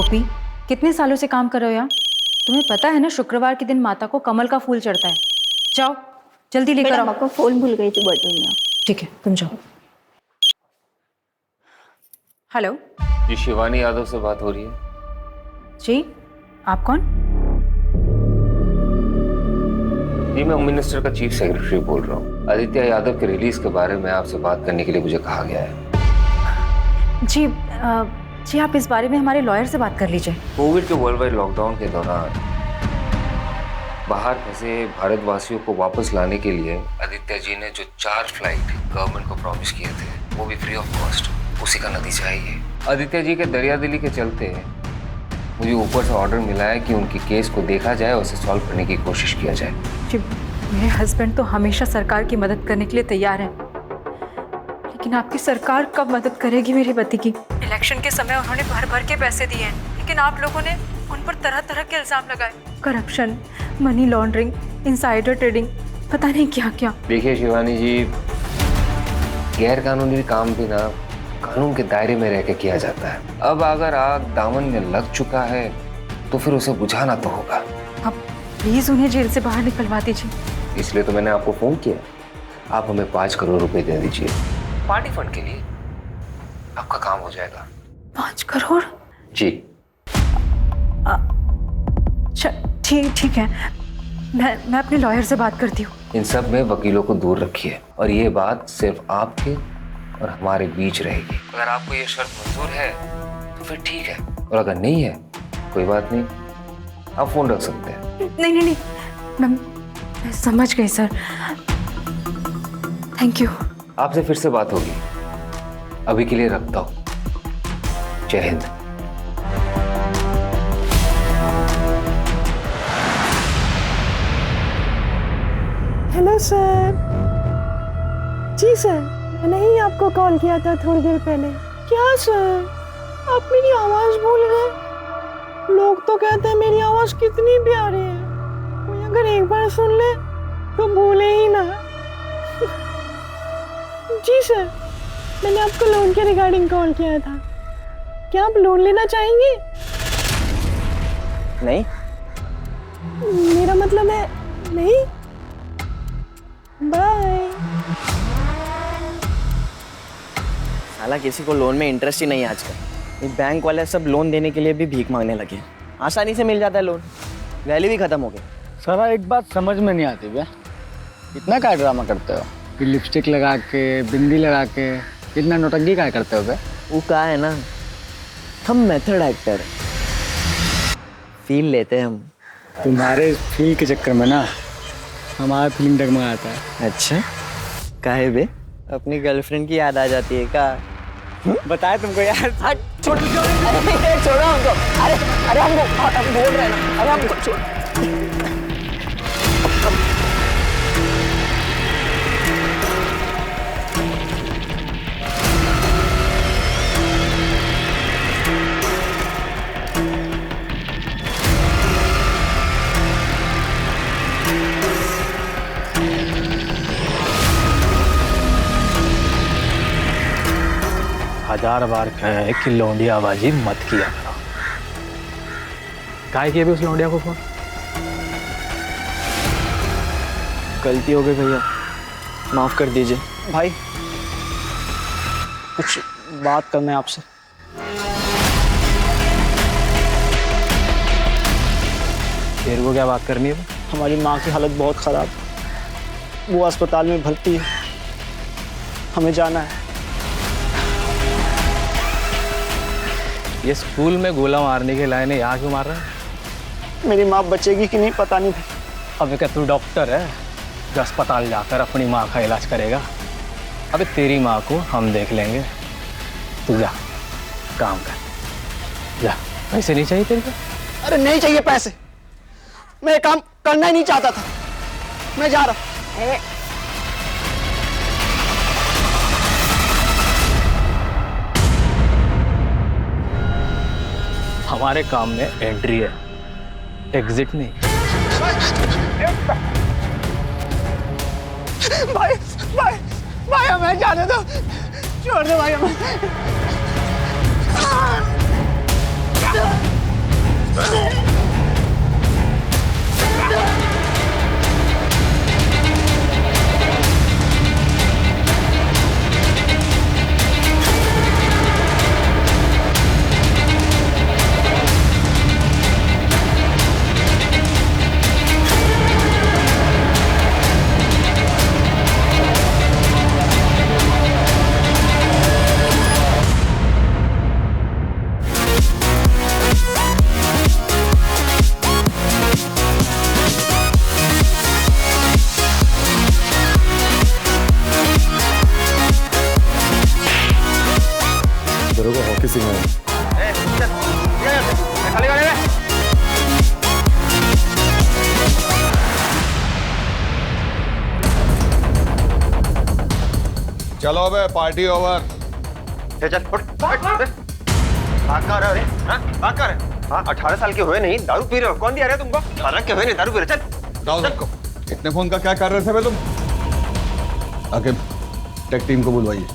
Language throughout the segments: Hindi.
गोपी, कितने सालों से काम कर रहे हो यहाँ? तुम्हें पता है ना शुक्रवार के दिन माता को कमल का फूल चढ़ता है। जाओ जल्दी लेकर आओ। पापा फोन भूल गई थी बटन में। ठीक है तुम जाओ। हेलो जी, शिवानी यादव से बात हो रही है? जी, आप कौन? जी, मैं होम मिनिस्टर का चीफ सेक्रेटरी बोल रहा हूँ। आदित्य यादव के रिलीज के बारे में आपसे बात करने के लिए मुझे कहा गया है। जी जी, आप इस बारे में हमारे लॉयर से बात कर लीजिए। कोविड के वर्ल्ड वाइड लॉकडाउन के दौरान बाहर फंसे भारतवासियों को वापस लाने के लिए आदित्य जी ने जो 4 फ्लाइट गवर्नमेंट को प्रॉमिस किए थे, वो भी फ्री ऑफ कॉस्ट, उसी का नतीजा है ये। आदित्य जी के दरियादिली के चलते मुझे ऊपर से ऑर्डर मिला है कि उनकी केस को देखा जाए और उसे सॉल्व करने की कोशिश किया जाए। जी, मेरे हस्बैंड तो हमेशा सरकार की मदद करने के लिए तैयार हैं, लेकिन आपकी सरकार कब मदद करेगी मेरे पति की? इलेक्शन के समय उन्होंने भर भर के पैसे दिए हैं, लेकिन आप लोगों ने उन पर तरह तरह के इल्जाम लगाए। Corruption, money laundering, insider trading, पता नहीं क्या क्या। देखिए शिवानी जी, गैर कानूनी काम भी ना कानून के दायरे में रह के किया जाता है। अब अगर आग दामन में लग चुका है तो फिर उसे बुझाना तो होगा। अब प्लीज उन्हें जेल से बाहर निकलवा दीजिए। इसलिए तो मैंने आपको फोन किया। आप हमें 5 करोड़ रुपए दे दीजिए पार्टी फंड के लिए, आपका काम हो जाएगा। 5 करोड़? जी ठीक है, मैं अपने लॉयर से बात करती हूँ। इन सब में वकीलों को दूर रखिए और ये बात सिर्फ आपके और हमारे बीच रहेगी। अगर आपको ये शर्त मंजूर है तो फिर ठीक है, और अगर नहीं है कोई बात नहीं, आप फोन रख सकते हैं। नहीं, मैं समझ गई सर, थैंक यू। आपसे फिर से बात होगी, अभी के लिए रखता हूँ। जय हिंद। Hello sir. जी सर, मैंने ही आपको कॉल किया था थोड़ी देर पहले। क्या सर, आप मेरी आवाज़ भूल गए? लोग तो कहते हैं मेरी आवाज़ कितनी प्यारी है, कोई अगर एक बार सुन ले तो भूले ही ना। जी सर, मैंने आपको लोन के रिगार्डिंग कॉल किया था। क्या आप लोन लेना चाहेंगे? नहीं। मेरा मतलब है नहीं। बाय। साला किसी को लोन में इंटरेस्ट ही नहीं आजकल। ये बैंक वाले सब लोन देने के लिए भी भीख मांगने लगे। आसानी से मिल जाता है लोन, वैल्यू भी खत्म हो गई। सारा एक बात समझ में नहीं आती भैया, इतना क्या ड्रामा करते हो कि लिपस्टिक लगा के, बिंदी लगा के इतना नौटंकी क्या करते हो? वो कहा है ना, हम मेथड एक्टर फील लेते हैं हम। तुम्हारे फील के चक्कर में ना हमारा फीलिंग डगमगाता है। अच्छा, काहे बे? अपनी गर्लफ्रेंड की याद आ जाती है का? बताए तुमको यार। छोड़ो हमको। अरे हमको बोल रहे हैं ना, अरे हमको छोड़। हजार बार कहे कि लौंडियाबाजी मत किया करो। काहे किया भी उस लौंडिया को फोन? गलती हो गई भैया, माफ कर दीजिए। भाई कुछ बात करना है आपसे। तेरे को क्या बात करनी है? हमारी माँ की हालत बहुत ख़राब है, वो अस्पताल में भर्ती है, हमें जाना है। ये स्कूल में गोला मारने के लायक यहाँ क्यों मार रहा है? मेरी माँ बचेगी कि नहीं पता नहीं। अबे क्या तू डॉक्टर है जो अस्पताल जाकर अपनी माँ का इलाज करेगा? अबे तेरी माँ को हम देख लेंगे, तू जा काम कर जा। पैसे नहीं चाहिए तेरे को? अरे नहीं चाहिए पैसे, मैं काम करना ही नहीं चाहता था, मैं जा रहा हूँ। हमारे काम में एंट्री है, एग्जिट नहीं। भाई भाई भाई हमें जाने दो, छोड़ दो भाई हमें। हॉकी सिंह चलो अबे पार्टी ओवर। चल उठ भाग कहाँ रहे हो? भाग कहाँ रहे? हाँ 18 साल के हुए नहीं दारू पी रहे हो? कौन दिया रहे तुमको? 18 के हुए नहीं दारू पी रहे? चल दाऊ सबको इतने फोन का क्या कर रहे थे बे तुम? आगे टेक टीम को बुलवाइए,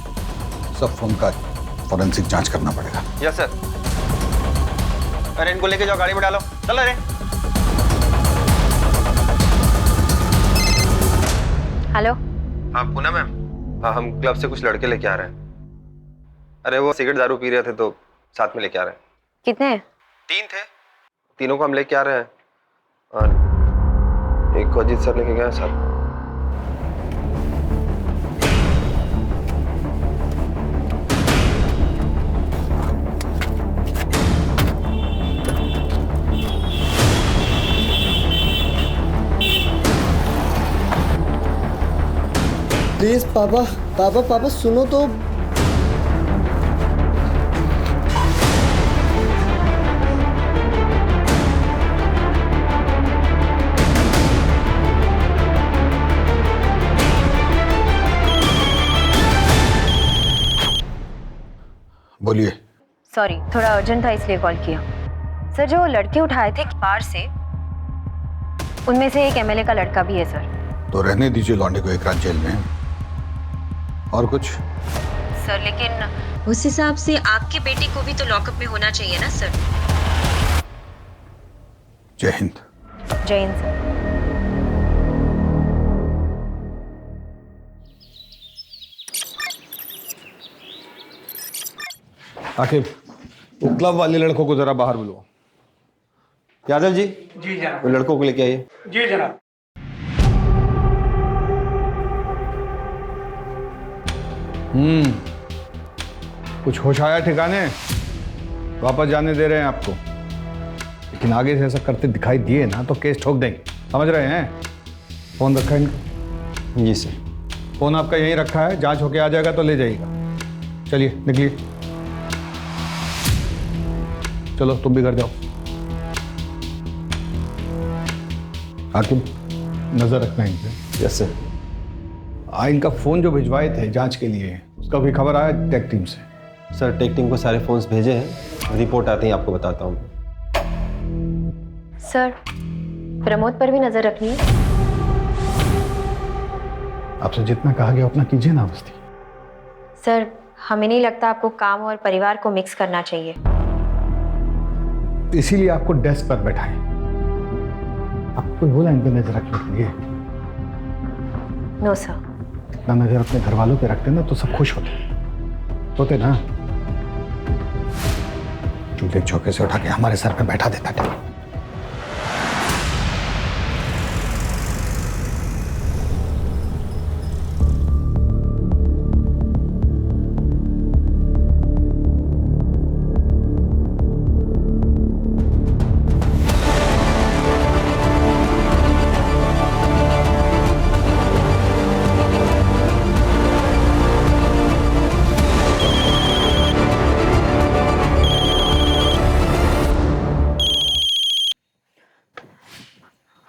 सब फोन का फॉरेंसिक जांच करना पड़ेगा। Yes sir. अरे इनको लेके जाओ, गाड़ी में डालो, चलो रे। हेलो। हाँ पूनम मैम, हाँ हम क्लब से कुछ लड़के लेके आ रहे हैं। अरे वो सिगरेट दारू पी रहे थे तो साथ में लेके आ रहे हैं। कितने हैं? 3 थे, तीनों को हम लेके आ रहे हैं और एक को अजीत सर लेके गए साथ। प्लीज पापा पापा पापा सुनो तो। बोलिए। सॉरी, थोड़ा अर्जेंट था इसलिए कॉल किया। सर जो लड़के उठाए थे बाहर से, उनमें से एक एमएलए का लड़का भी है सर। तो रहने दीजिए लौंडे को एक रात जेल में। और कुछ? सर लेकिन उस हिसाब से आपके बेटे को भी तो लॉकअप में होना चाहिए ना सर। जय हिंद। जय हिंद सर। आखिर वो क्लब वाले लड़कों को जरा बाहर बुलवाओ। यादव जी। जी जनाब। वो लड़कों को लेके आइए। जी जनाब। कुछ होश आया ठिकाने? वापस जाने दे रहे हैं आपको, लेकिन आगे से ऐसा करते दिखाई दिए ना तो केस ठोक देंगे, समझ रहे हैं? फोन रखा है इनका? जी सर। फोन आपका यहीं रखा है, जांच होके आ जाएगा तो ले जाइएगा। चलिए निकलिए, चलो तुम भी घर जाओ। हाकिम नजर रखना इन पे। Yes sir. इनका फोन जो भिजवाए थे जांच के लिए, उसका भी खबर आया टेक टीम से? सर टेक टीम को सारे फोन्स भेजे हैं, रिपोर्ट आते ही आपको बताता हूँ। सर प्रमोद पर भी नजर रखनी है। आपसे जितना कहा गया उतना कीजिए ना बस्ती। सर हमें नहीं लगता आपको काम और परिवार को मिक्स करना चाहिए। इसीलिए आपको डेस्क पर बैठाएं। आपको बोला इन पे नजर रखने के लिए। No sir. इतना नजर अपने घर वालों पे रखते ना तो सब खुश होते ना। चूल्हे चौके से उठा के हमारे सर पे बैठा देता था।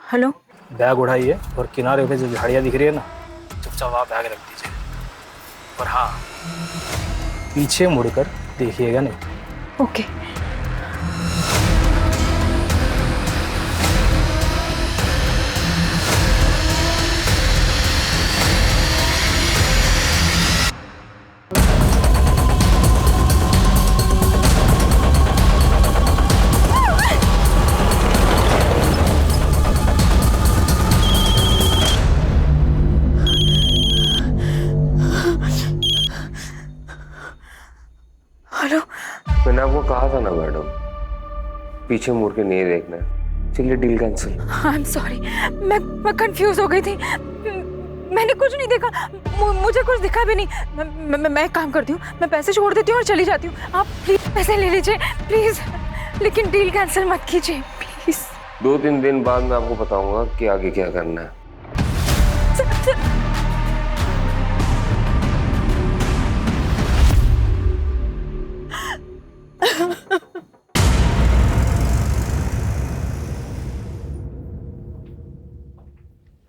हेलो। बैग उठाइए और किनारे पे जो झाड़ियाँ दिख रही है ना, चुपचाप वहाँ बैग रख दीजिए। और हाँ, पीछे मुड़कर देखिएगा नहीं। ओके। पीछे मुड़ के नहीं देखना है। चलिए deal cancel. I am sorry, मैं कंफ्यूज हो गई थी, मैंने कुछ नहीं देखा, मुझे कुछ दिखा भी नहीं। मैं एक काम करती हूँ, मैं पैसे छोड़ देती हूँ और चली जाती हूँ। आप प्लीज पैसे ले लीजिए प्लीज, लेकिन डील कैंसिल मत कीजिए प्लीज। 2-3 दिन बाद मैं आपको बताऊंगा कि आगे क्या करना है।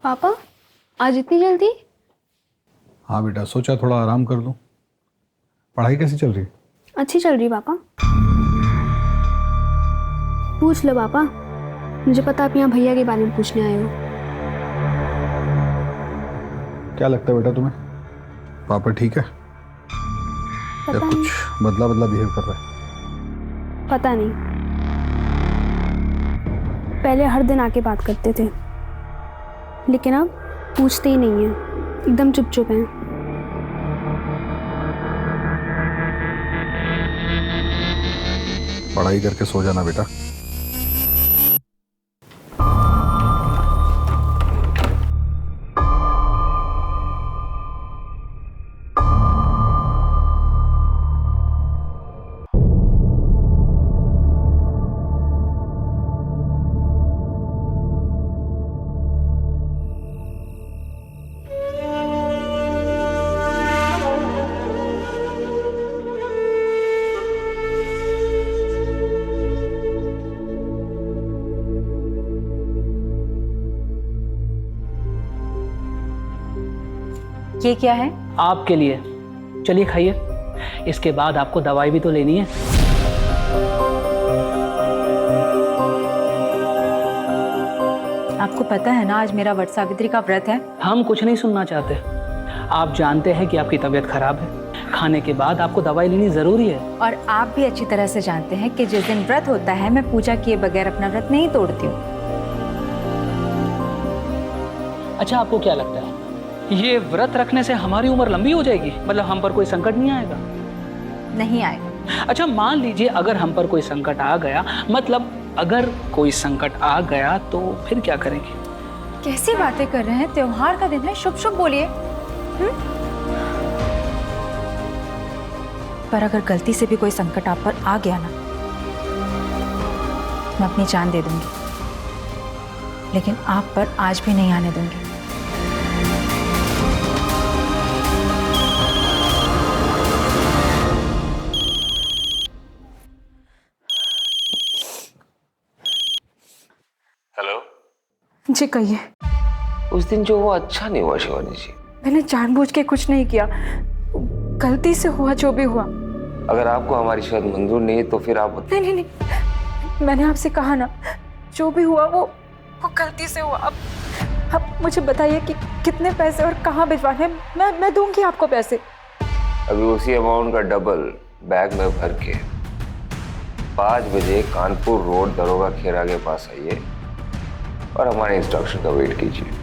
पापा आज इतनी जल्दी? हाँ बेटा, सोचा थोड़ा आराम कर लूँ। पढ़ाई कैसी चल रही है? अच्छी चल रही पापा। पूछ लो पापा, मुझे पता आप यहाँ भैया के बारे में पूछने आए हो। क्या लगता है बेटा तुम्हें, पापा ठीक है या पता कुछ नहीं, बदला बदला बिहेव कर रहा है? पता नहीं। पहले हर दिन आके बात करते थे, लेकिन अब पूछते ही नहीं है, एकदम चुप चुप हैं। पढ़ाई करके सो जाना बेटा। ये क्या है? आपके लिए, चलिए खाइए, इसके बाद आपको दवाई भी तो लेनी है। आपको पता है ना आज मेरा वट सावित्री का व्रत है। हम कुछ नहीं सुनना चाहते, आप जानते हैं कि आपकी तबीयत खराब है, खाने के बाद आपको दवाई लेनी जरूरी है। और आप भी अच्छी तरह से जानते हैं कि जिस दिन व्रत होता है मैं पूजा किए बगैर अपना व्रत नहीं तोड़ती हूँ। अच्छा, आपको क्या लगता है ये व्रत रखने से हमारी उम्र लंबी हो जाएगी? मतलब हम पर कोई संकट नहीं आएगा? नहीं आएगा। अच्छा, मान लीजिए अगर हम पर कोई संकट आ गया, मतलब अगर कोई संकट आ गया तो फिर क्या करेंगे? कैसी बातें कर रहे हैं, त्योहार का दिन है, शुभ शुभ बोलिए। पर अगर गलती से भी कोई संकट आप पर आ गया ना, मैं अपनी जान दे दूंगी, लेकिन आप पर आज भी नहीं आने दूंगी। हेलो जी कहिए। उस दिन जो हुआ अच्छा नहीं हुआ शिवानी जी। मैंने जानबूझ के कुछ नहीं किया, गलती से हुआ जो भी हुआ। अगर आपको हमारी शायद मंजूर नहीं तो फिर आप नहीं नहीं नहीं, मैंने आपसे कहा ना, जो भी हुआ वो गलती से हुआ। अब मुझे बताइए कि कितने पैसे और कहाँ भिजवाने हैं। मैं दूंगी आपको पैसे। अभी उसी अमाउंट का डबल बैग में भर के 5 बजे कानपुर रोड दरोगा खेरा के पास आइए और हमारे इंस्ट्रक्शन का वेट कीजिए।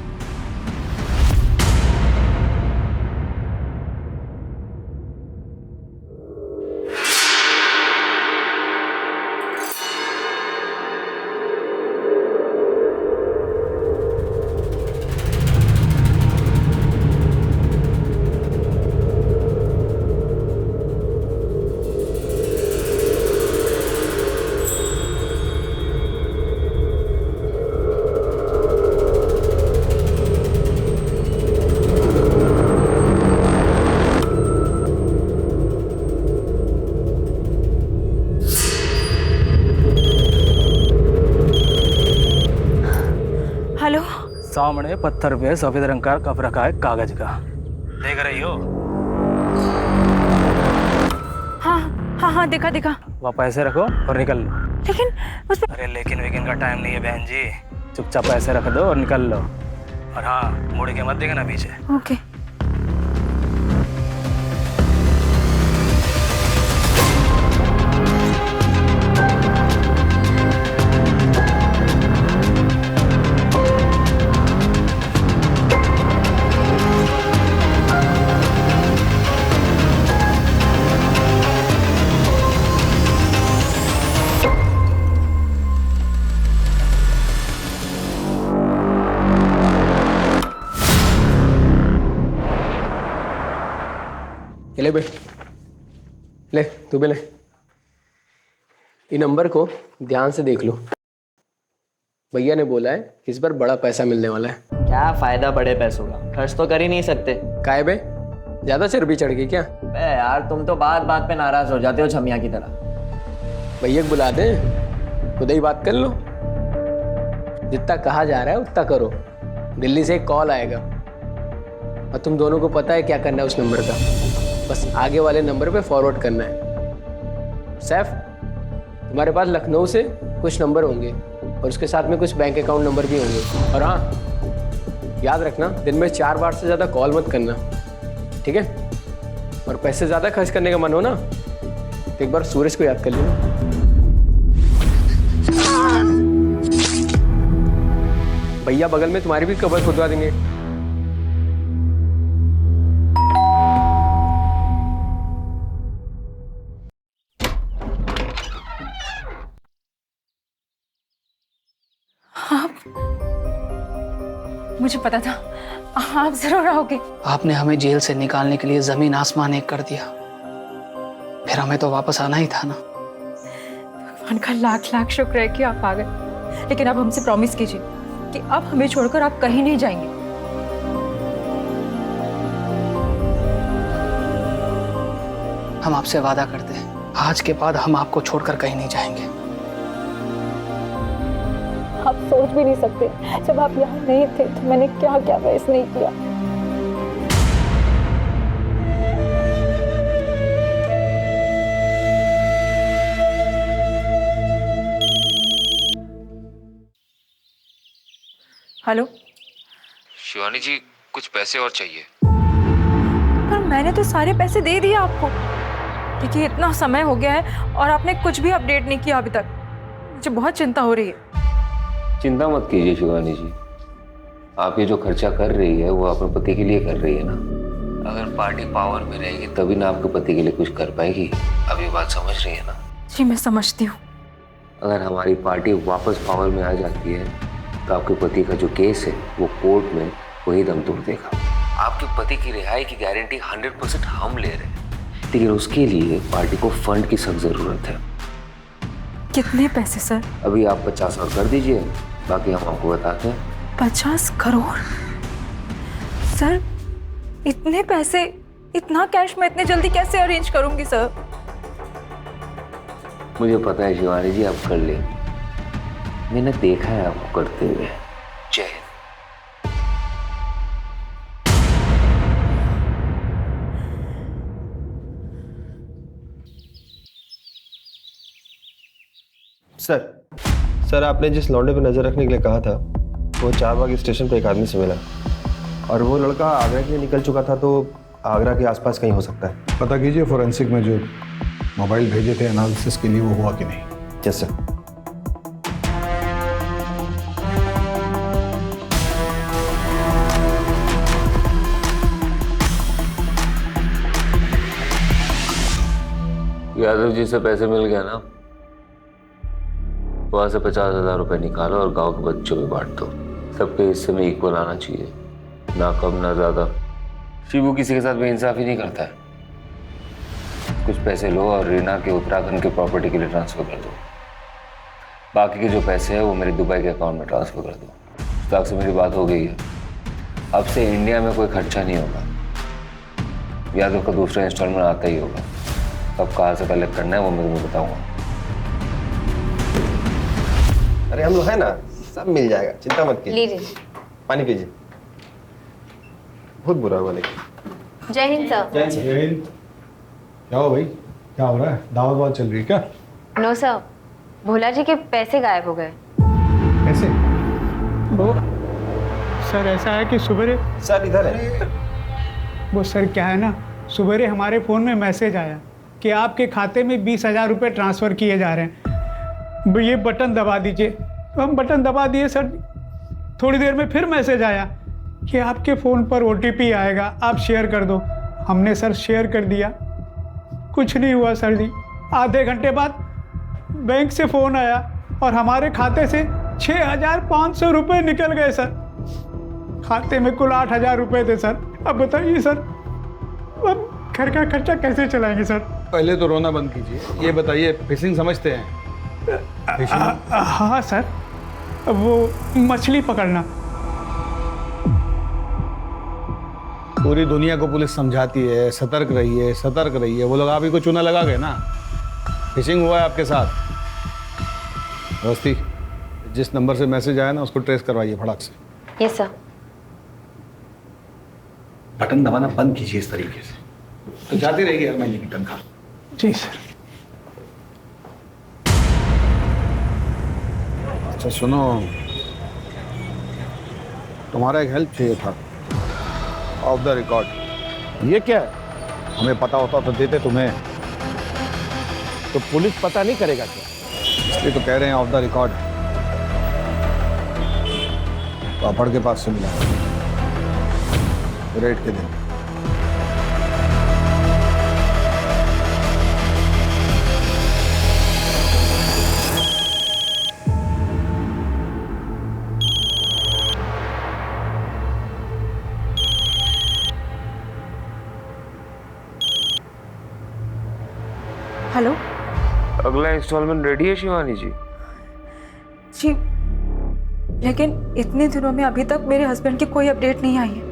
हेलो। सामने पत्थर पे सफेद रंग का कप रखा है कागज का, देख रही हो? हाँ हाँ हाँ, देखा देखा। वहाँ पैसे रखो और निकल लो। लेकिन उस अरे लेकिन वेकिन का टाइम नहीं है बहन जी, चुपचाप पैसे रख दो और निकल लो। और हाँ, मुड़ के मत देखना पीछे। ओके। ले बे, ले तू भी ले। ये नंबर को ध्यान से देख लो। भैया ने बोला है कि इस बार बड़ा पैसा मिलने वाला है। क्या फायदा बड़े पैसों का, खर्च तो कर ही नहीं सकते। काहे बे, ज्यादा चर्बी चढ़ गई क्या? बे यार तुम तो बात बात पे नाराज हो जाते हो छमिया की तरह। भैया को बुला दे, खुद ही बात कर लो। जितना कहा जा रहा है उतना करो। दिल्ली से एक कॉल आएगा और तुम दोनों को पता है क्या करना है उस नंबर का। बस आगे वाले नंबर पे फॉरवर्ड करना है। सैफ, तुम्हारे पास लखनऊ से कुछ नंबर होंगे और उसके साथ में कुछ बैंक अकाउंट नंबर भी होंगे। और हाँ, याद रखना दिन में 4 बार से ज़्यादा कॉल मत करना, ठीक है? और पैसे ज़्यादा खर्च करने का मन हो ना तो एक बार सूरज को याद कर लेना। भैया बगल में तुम्हारी भी कबर खुदवा देंगे। मुझे पता था आप जरूर आओगे। आपने हमें जेल से निकालने के लिए जमीन आसमान एक कर दिया, फिर हमें तो वापस आना ही था ना। भगवान का लाख लाख शुक्र है कि आप आ गए, लेकिन आप हमसे प्रॉमिस कीजिए कि अब हमें छोड़कर आप कहीं नहीं जाएंगे। हम आपसे वादा करते हैं, आज के बाद हम आपको छोड़कर कहीं नहीं जाएंगे। आप सोच भी नहीं सकते, जब आप यहाँ नहीं थे तो मैंने क्या क्या फेस नहीं किया। हेलो शिवानी जी, कुछ पैसे और चाहिए। पर मैंने तो सारे पैसे दे दिए आपको। देखिए इतना समय हो गया है और आपने कुछ भी अपडेट नहीं किया अभी तक। मुझे बहुत चिंता हो रही है। चिंता मत कीजिए शिवानी जी, आप ये जो खर्चा कर रही है वो अपने पति के लिए कर रही है ना। अगर पार्टी पावर में रहेगी तभी ना आपके पति के लिए कुछ कर पाएगी। अब ये बात समझ रही है ना? जी मैं समझती हूँ। अगर हमारी पार्टी वापस पावर में आ जाती है तो आपके पति का जो केस है वो कोर्ट में वही दम तोड़ देगा। आपके पति की रिहाई की गारंटी 100% हम ले रहे हैं, लेकिन उसके लिए पार्टी को फंड की सख्त जरूरत है। कितने पैसे सर? अभी आप 50 और कर दीजिए, बाकी हम आपको बताते हैं। 50 करोड़? सर इतने पैसे, इतना कैश मैं इतने जल्दी कैसे अरेंज करूंगी सर? मुझे पता है शिवानी जी, आप कर लेंगे। मैंने देखा है आपको करते हुए। जय हिंद। सर आपने जिस लौंडे पे नजर रखने के लिए कहा था वो चारबाग स्टेशन पे एक आदमी से मिला और वो लड़का आगरा के लिए निकल चुका था, तो आगरा के आसपास कहीं हो सकता है। पता कीजिए फोरेंसिक में जो मोबाइल भेजे थे एनालिसिस के लिए वो हुआ कि नहीं। Yes sir. यादव जी से पैसे मिल गया ना, वहां से 50,000 रुपए निकालो और गांव के बच्चों में बांट दो। सबके हिस्से में इक्वल आना चाहिए, ना कम ना ज्यादा। शिबू किसी के साथ बेइंसाफी नहीं करता है। कुछ पैसे लो और रीना के उत्तराखंड के प्रॉपर्टी के लिए ट्रांसफर कर दो। बाकी के जो पैसे हैं वो मेरे दुबई के अकाउंट में ट्रांसफर कर दो। मुश्ताक से मेरी बात हो गई है, अब से इंडिया में कोई खर्चा नहीं होगा। यादव का दूसरा इंस्टॉलमेंट आता ही होगा। कब कहाँ से कलेक्ट करना है वो मैं तुम्हें बताऊंगा। अरे हम लोग है ना, सब मिल जाएगा, चिंता मत कीजिए। पानी पीजिए। बहुत बुरा हुआ लेकिन। जय हिंद सर। जय हिंद। क्या हो भाई, क्या हो रहा है? दावत वावत चल रही है क्या? नो सर, भोला जी के पैसे गायब हो गए। कैसे? वो सर ऐसा है कि सुबह सर इधर है। वो सर क्या है ना, सुबह हमारे फ़ोन में मैसेज आया कि आपके खाते में 20,000 रुपये ट्रांसफ़र किए जा रहे हैं, ये बटन दबा दीजिए। तो हम बटन दबा दिए सर। थोड़ी देर में फिर मैसेज आया कि आपके फ़ोन पर OTP आएगा, आप शेयर कर दो। हमने सर शेयर कर दिया, कुछ नहीं हुआ सर जी। आधे घंटे बाद बैंक से फ़ोन आया और हमारे खाते से 6,500 रुपये निकल गए सर। खाते में कुल 8,000 रुपये थे सर। अब बताइए सर, अब घर का खर्चा कैसे चलाएंगे सर? पहले तो रोना बंद कीजिए। ये बताइए, फिशिंग समझते हैं? फिशिंग? हाँ सर, वो मछली पकड़ना। पूरी दुनिया को पुलिस समझाती है सतर्क रहिए सतर्क रहिए, वो लोग आप ही को चूना लगा गए ना। फिशिंग हुआ है आपके साथ। दोस्ती, जिस नंबर से मैसेज आया ना उसको ट्रेस करवाइए फटाक से। Yes sir. बटन दबाना बंद कीजिए इस तरीके से, तो जाती रहेगी हर महीने की तनख्वाह। जी सर। अच्छा सुनो, तुम्हारा एक हेल्प चाहिए था, ऑफ द रिकॉर्ड। ये क्या है? हमें पता होता तो देते तुम्हें। तो पुलिस पता नहीं करेगा क्या? इसलिए तो कह रहे हैं ऑफ द रिकॉर्ड। पापड़ के पास से मिला रेट के दिन। हेलो अगला इंस्टॉलमेंट रेडी है शिवानी जी? जी, लेकिन इतने दिनों में अभी तक मेरे हस्बैंड की कोई अपडेट नहीं आई है।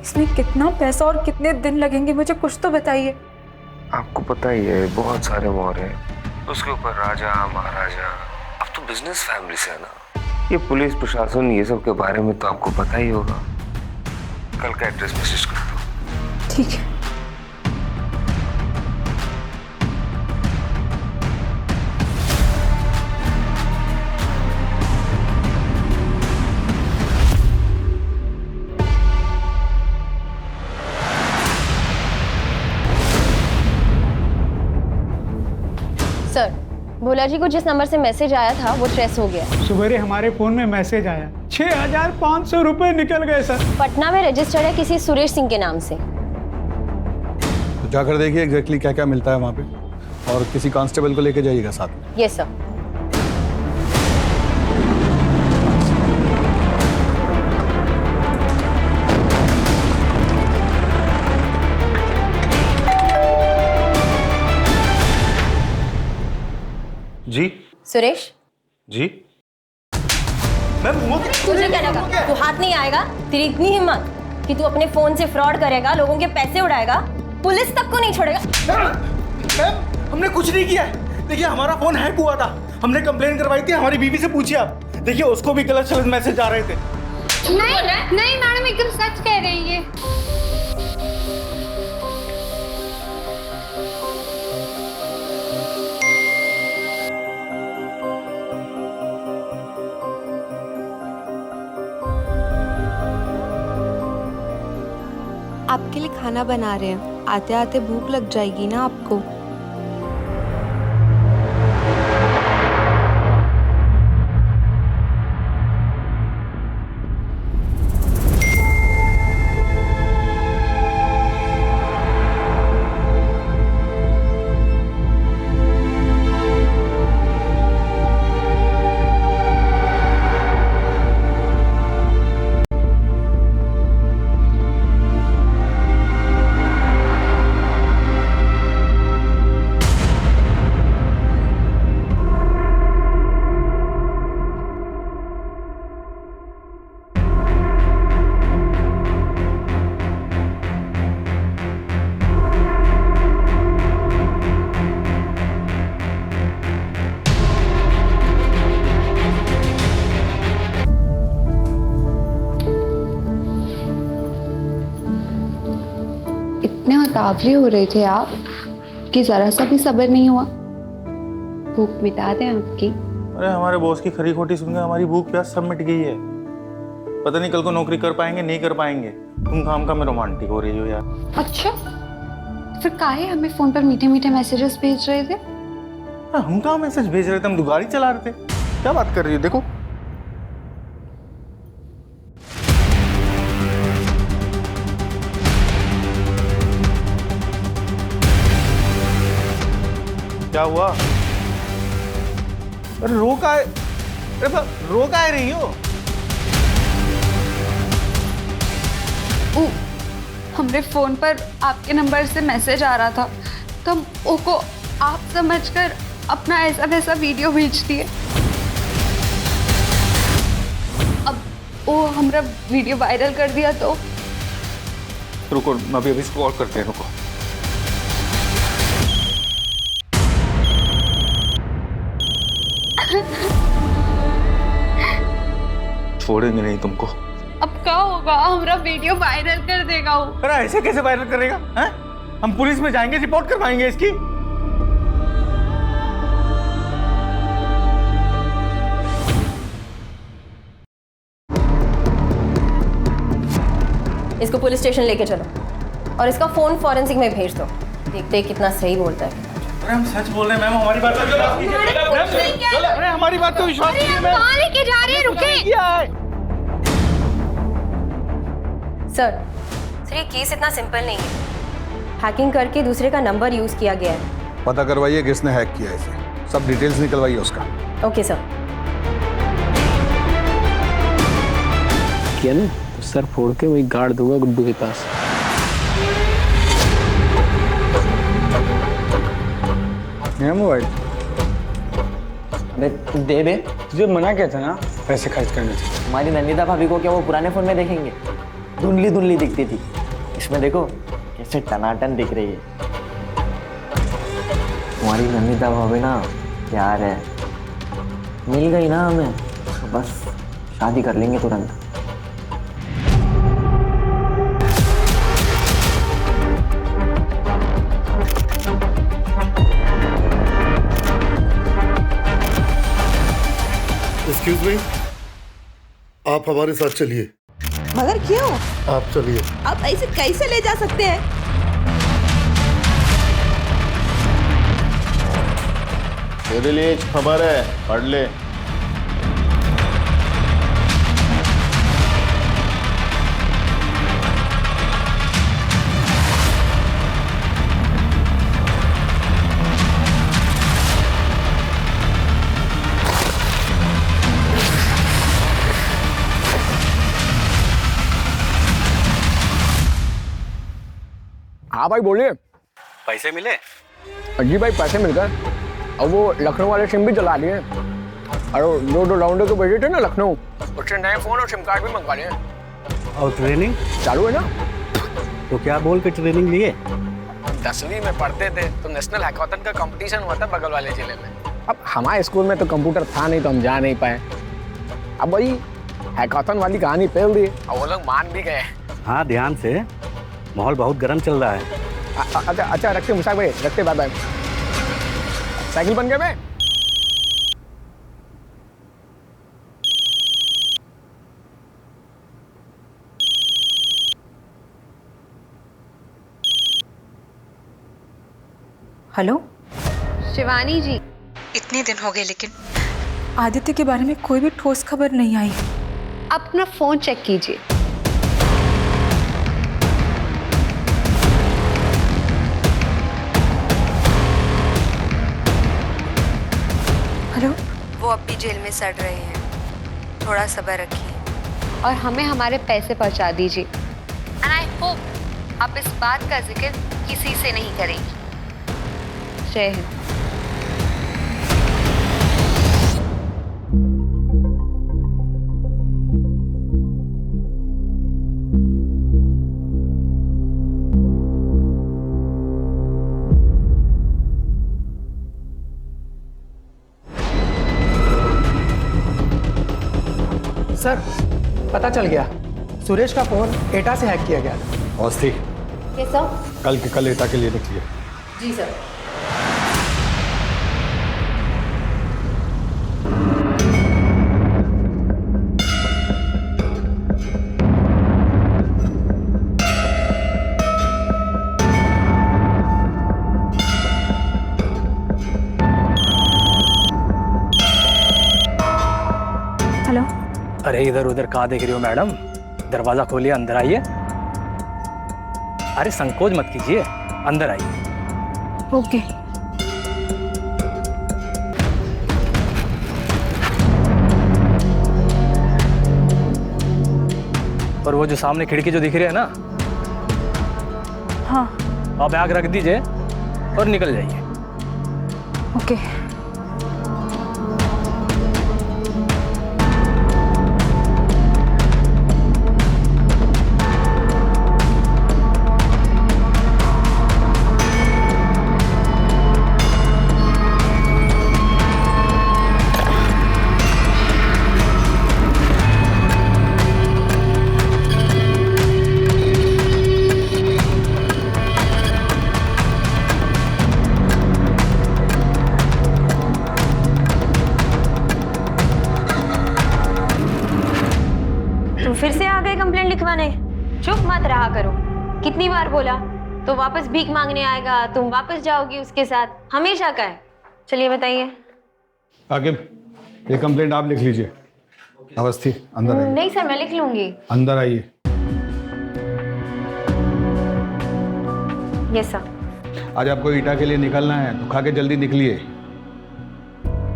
इसमें कितना पैसा और कितने दिन लगेंगे, मुझे कुछ तो बताइए। आपको पता ही है बहुत सारे मोहर हैं, उसके ऊपर राजा महाराजा। अब तो बिजनेस फैमिली से है ना, ये पुलिस प्रशासन ये सब के बारे में तो आपको पता ही होगा। कल का एड्रेस मैसेज कर दो। ठीक है। सर, भोला जी को जिस नंबर से मैसेज आया था वो ट्रेस हो गया। सवेरे हमारे फोन में मैसेज आया, 6,500 रुपए निकल गए सर। पटना में रजिस्टर्ड है किसी सुरेश सिंह के नाम से। तो जाकर देखिए एग्जैक्टली क्या क्या मिलता है वहाँ पे, और किसी कांस्टेबल को लेके जाइएगा साथ में। Yes sir. जी सुरेश, जी तुझे क्या लगा तू हाथ नहीं आएगा? तेरी इतनी हिम्मत कि तू अपने फोन से फ्रॉड करेगा, लोगों के पैसे उड़ाएगा, पुलिस तक को नहीं छोड़ेगा। मैम, हमने कुछ नहीं किया है। देखिए हमारा फोन हैक हुआ था, हमने कंप्लेन करवाई थी। हमारी बीवी से पूछिए आप, देखिए उसको भी गलत सलत मैसेज आ रहे थे। नहीं मैडम, एकदम सच कह रही है। आपके लिए खाना बना रहे हैं, आते आते भूख लग जाएगी ना आपको। इतने उतावले हो रहे थे आप कि जरा सा भी सब्र नहीं हुआ। भूख मिटा दें आपकी। अरे हमारे बॉस की खरी खोटी सुनकर हमारी भूख प्यास सब मिट गई है। पता नहीं कल को नौकरी कर पाएंगे नहीं कर पाएंगे। तुम काम का में रोमांटिक हो रही हो यार। अच्छा, फिर काहे हमें फोन पर मीठे मीठे मैसेजेस भेज रहे थे? हम कहाँ मैसेज भेज रहे थे, हम तो गाड़ी चला रहे थे। क्या बात कर रही हो? देखो क्या हुआ? अरे रो का है, रो का है रही हो? हमरे फ़ोन पर आपके नंबर से मैसेज आ रहा था तो हम वो आप समझकर अपना ऐसा वैसा वीडियो भेज दिए। अब वो हमारा वीडियो वायरल कर दिया तो रुको, अभी इसको कॉल करते हैं, रुको। छोड़ेंगे नहीं तुमको। अब क्या होगा? हमारा वीडियो वायरल कर देगा वो। अरे ऐसे कैसे वायरल करेगा? हैं? हम पुलिस में जाएंगे, रिपोर्ट करवाएंगे इसकी। इसको पुलिस स्टेशन लेके चलो और इसका फोन फॉरेंसिक में भेज दो। देखते हैं कितना सही बोलता है। अरे हम सच बोल रहे हैं मैम, हमारी बात को विश्वास कीजिए। अरे हमारी बात को विश्वास कीजिए मैम। कहाँ लेके जा रहे हैं? रुके। सर ये केस इतना सिंपल नहीं है। हैकिंग करके दूसरे का नंबर यूज किया गया है। पता करवाइए किसने हैक किया इसे, सब डिटेल्स निकलवाइए उसका। Okay sir. किया ना तो सर फोड़ के वही गाड़ दूंगा गुड्डू के पास। मेरा मोबाइल अबे दे बे। तुझे मना किया था ना पैसे खर्च करने से। हमारी नंदिता भाभी को क्या वो पुराने फोन में देखेंगे? धुंधली धुंधली दिखती थी, इसमें देखो कैसे टनाटन दिख रही है। हमारी नंदिता भाभी ना प्यार है, मिल गई ना हमें तो बस शादी कर लेंगे तुरंत। एक्सक्यूज मी, आप हमारे साथ चलिए। मगर क्यों? आप चलिए। आप ऐसे कैसे ले जा सकते हैं? तेरे लिए खबर है, पढ़ ले। हाँ भाई बोलिए। पैसे मिले? जी भाई पैसे मिल गए। अब वो लखनऊ वाले सिम भी चला लिए और दो राउंडर के भेजे थे ना लखनऊ, उससे नए फोन और सिम कार्ड भी मंगवा लिए। और ट्रेनिंग चालू है ना? तो क्या बोल के ट्रेनिंग लिए? 10वीं में पढ़ते थे तो नेशनल हैकाथन का कंपटीशन हुआ था बगल वाले जिले में। अब हमारे स्कूल में तो कंप्यूटर था नहीं तो हम जा नहीं पाए। अब वही हैकाथन वाली कहानी फैल दी और वो लोग मान भी गए। हाँ ध्यान से, माहौल बहुत गर्म चल रहा है। अच्छा रखते मुशाक भाई, रखते। Bye bye. साइकिल बन गए मैं। हेलो शिवानी जी। इतने दिन हो गए लेकिन आदित्य के बारे में कोई भी ठोस खबर नहीं आई। अपना फोन चेक कीजिए। हेलो। वो अब भी जेल में सड़ रहे हैं, थोड़ा सब्र रखिए और हमें हमारे पैसे पहुंचा दीजिए। एंड आई होप आप इस बात का जिक्र किसी से नहीं करेंगी। जय हिंद। सर पता चल गया, सुरेश का फोन एटा से हैक किया गया। औस्ती कैसा? कल के कल एटा के लिए निकलिए। जी सर। हेलो। अरे इधर उधर कहाँ देख रही हो मैडम? दरवाजा खोलिए, अंदर आइए। अरे संकोच मत कीजिए, अंदर आइए। ओके। और वो जो सामने खिड़की जो दिख रही है ना, हाँ। आप बैग रख दीजिए और निकल जाइए। ओके। फिर से आ गए कंप्लेंट लिखवाने? चुप मत रहा करो। कितनी बार बोला? तो वापस भीख मांगने आएगा, तुम वापस जाओगी उसके साथ, हमेशा का है। चलिए बताइए। आकिब, ये कंप्लेंट आप लिख लीजिए। अवस्थी अंदर आइए। नहीं सर, मैं लिख लूंगी। अंदर आइए। Yes sir. आज आपको ईटा के लिए निकलना है तो खा के जल्दी निकलिए।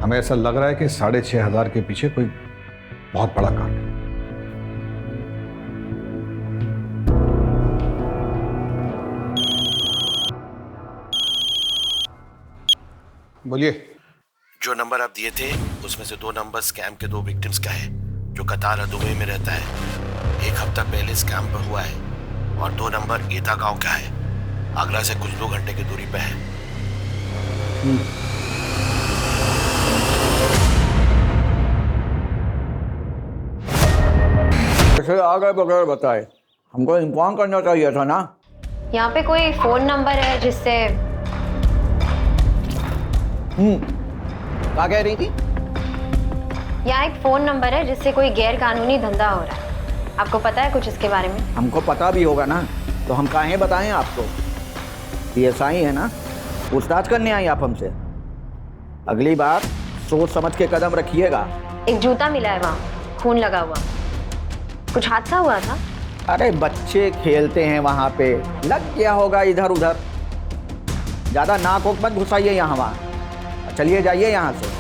हमें ऐसा लग रहा है कि 6,500 के पीछे कोई बहुत बड़ा काम है। बोलिए। जो नंबर आप दिए थे उसमें से 2 नंबर स्कैम के 2 विक्टिम्स का है जो कतार और दुबई में रहता है। 1 हफ्ता पहले स्कैम पर हुआ है और 2 नंबर ईटा गांव का है, आगरा से कुछ 2 घंटे की दूरी पे है। कैसे आ गए बगैर बताए? हमको इन्फॉर्म करना चाहिए था ना। यहाँ पे कोई फोन नंबर है जिससे क्या कह रही थी? यहाँ एक फोन नंबर है जिससे कोई गैर कानूनी धंधा हो रहा है। आपको पता है कुछ इसके बारे में? हमको पता भी होगा ना, तो हम काहे बताएं आपको? PSI है ना, पूछताछ करने आई आप हमसे। अगली बार सोच समझ के कदम रखिएगा। एक जूता मिला है वहाँ, खून लगा हुआ। कुछ हादसा हुआ था? अरे बच्चे खेलते हैं वहाँ पे, लग गया होगा इधर उधर। ज्यादा नाक वोक मत घुसाइए यहाँ वहाँ। चलिए जाइए यहाँ से।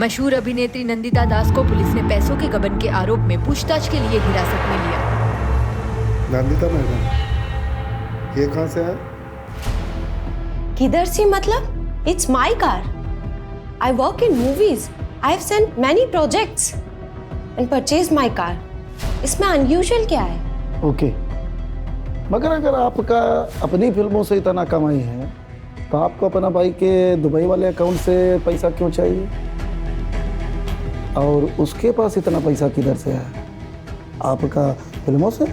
मशहूर अभिनेत्री नंदिता दास को पुलिस ने पैसों के गबन के आरोप में पूछताछ के लिए हिरासत में लिया। नंदिता मैडम, ये कहाँ से है? किधर से मतलब? It's my car. I work in movies. I have sent many projects and purchase my car. इसमें अनयूजुअल क्या है? ओके, मगर अगर आपका अपनी फिल्मों से इतना कमाई है तो आपको अपना भाई के दुबई वाले अकाउंट से पैसा क्यों चाहिए? और उसके पास इतना पैसा किधर से है? आपका फिल्मों से?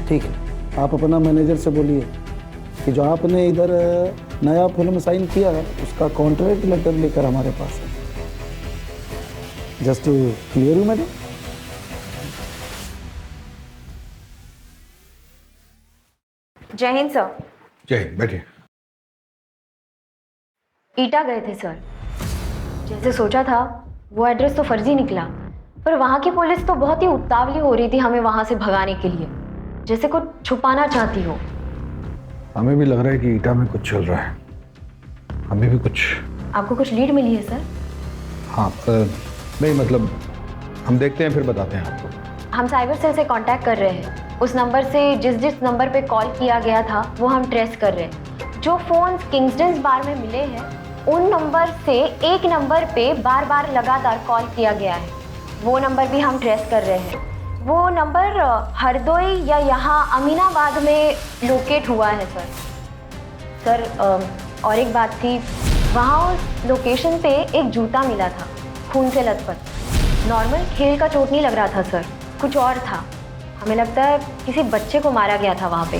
ठीक है, आप अपना मैनेजर से बोलिए कि जो आपने इधर नया फिल्म साइन किया है उसका कॉन्ट्रैक्ट लेटर लेकर हमारे पास है। Just to clear you madam. जय हिंद सर। जय हिंद, बैठिए। ईटा गए थे सर। जैसे सोचा था वो एड्रेस तो फर्जी निकला, पर वहाँ की पुलिस तो बहुत ही उतावली हो रही थी हमें वहाँ से भगाने के लिए, जैसे कुछ छुपाना चाहती हो। हमें भी लग रहा है कि ईटा में कुछ चल रहा है। हमें भी कुछ। आपको कुछ लीड मिली है सर? हाँ, नहीं मतलब हम देखते हैं फिर बताते हैं आपको। हम साइबर सेल से कांटेक्ट कर रहे हैं। उस नंबर से जिस जिस नंबर पे कॉल किया गया था वो हम ट्रेस कर रहे हैं। जो फोन किंगस्टन बार में मिले हैं उन नंबर से एक नंबर पे बार बार लगातार कॉल किया गया है, वो नंबर भी हम ट्रेस कर रहे हैं। वो नंबर हरदोई या यहाँ अमीनाबाद में लोकेट हुआ है सर। सर और एक बात थी, वहाँ उस लोकेशन पे एक जूता मिला था खून से लथपथ। नॉर्मल खेल का चोट नहीं लग रहा था सर, कुछ और था। हमें लगता है किसी बच्चे को मारा गया था वहाँ पे।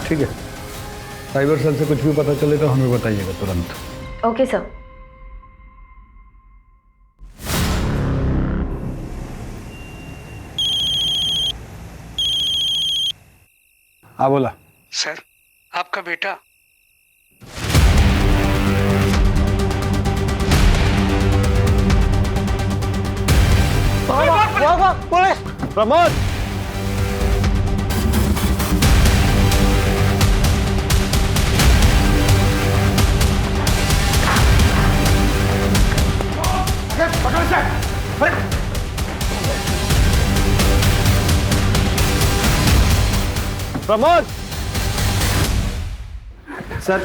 ठीक है, साइबर सेल से कुछ भी पता चले तो हमें बताइएगा तुरंत। Okay sir. हाँ बोला। सर आपका बेटा प्रमोद, प्रमोद। सर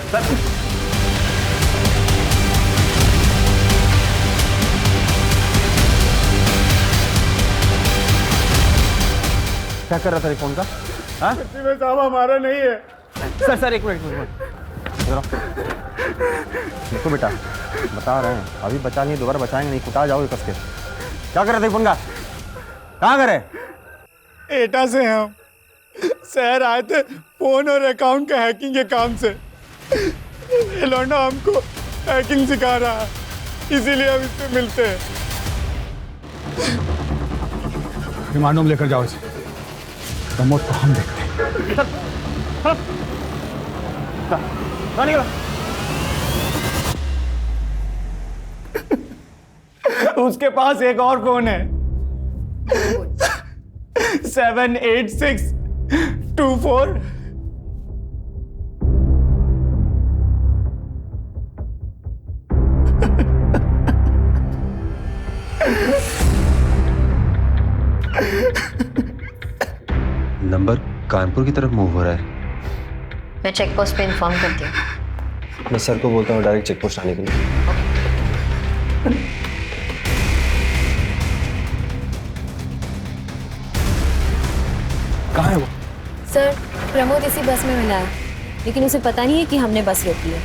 क्या कर रहा था फोन का? हाँ में साहब हमारा नहीं है। सर एक मिनट जरा देखो बेटा, बता रहे हैं अभी बचा नहीं, दोबारा बचाएंगे नहीं, कुटा जाओगे कस के। क्या कर रहे थे फोन का? कहाँ करे? एटा से हम शहर आए थे फोन और अकाउंट का हैकिंग के काम से। ये लौंडा हमको हैकिंग सिखा रहा है, इसीलिए हम इससे मिलते हैं। रिमांड होम लेकर जाओ इसे, प्रमोद को हम देखते हैं। उसके पास एक और फोन है 78624। नंबर कानपुर की तरफ मूव हो रहा है। मैं चेक पोस्ट पे इन्फॉर्म करती हूँ। मैं सर को बोलता हूँ डायरेक्ट चेक पोस्ट आने के लिए। कहाँ है वो? सर प्रमोद इसी बस में मिला है, लेकिन उसे पता नहीं है कि हमने बस रोकी है।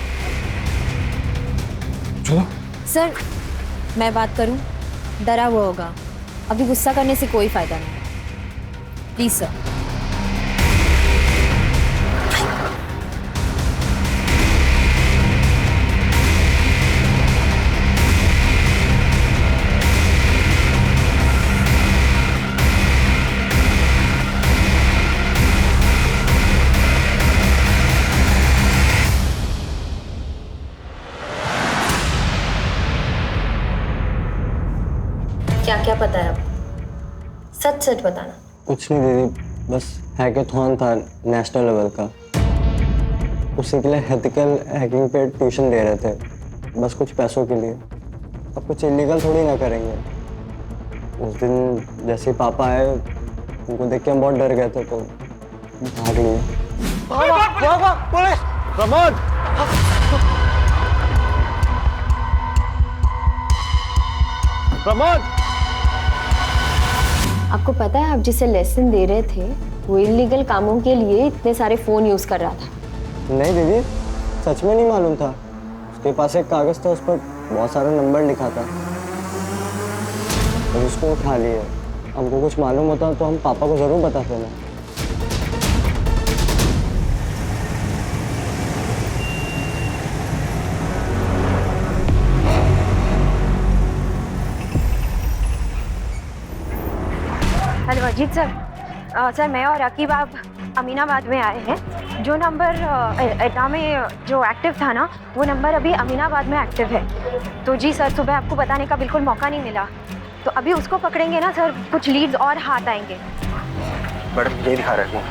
चलो। सर मैं बात करूं, डरा हुआ होगा, अभी गुस्सा करने से कोई फायदा नहीं। Please sir. क्या क्या पता है आपको? सच सच बताना। कुछ नहीं दीदी, बस हैकेथॉन था नेशनल लेवल का, उसी के लिए एथिकल हैकिंग पे ट्यूशन दे रहे थे, बस कुछ पैसों के लिए। अब कुछ इलीगल थोड़ी ना करेंगे। उस दिन जैसे पापा आए, उनको देख के हम बहुत डर गए थे तो भाग लिए। प्रमोद, प्रमोद, आपको पता है आप जिसे लेसन दे रहे थे वो इलीगल कामों के लिए इतने सारे फोन यूज कर रहा था? नहीं दीदी, सच में नहीं मालूम था। उसके पास एक कागज था, उस पर बहुत सारा नंबर लिखा था, तो उसको उठा लिए। हमको कुछ मालूम होता तो हम पापा को जरूर बताते ना। Hello Ajit sir. सर मैं और रकीब आप अमीनाबाद में आए हैं। जो नंबर एटा में जो एक्टिव था ना, वो नंबर अभी अमीनाबाद में एक्टिव है। तो जी सर, सुबह आपको बताने का बिल्कुल मौका नहीं मिला, तो अभी उसको पकड़ेंगे ना सर, कुछ लीड्स और हाथ आएंगे। मैडम ये दिखा रहे हैं।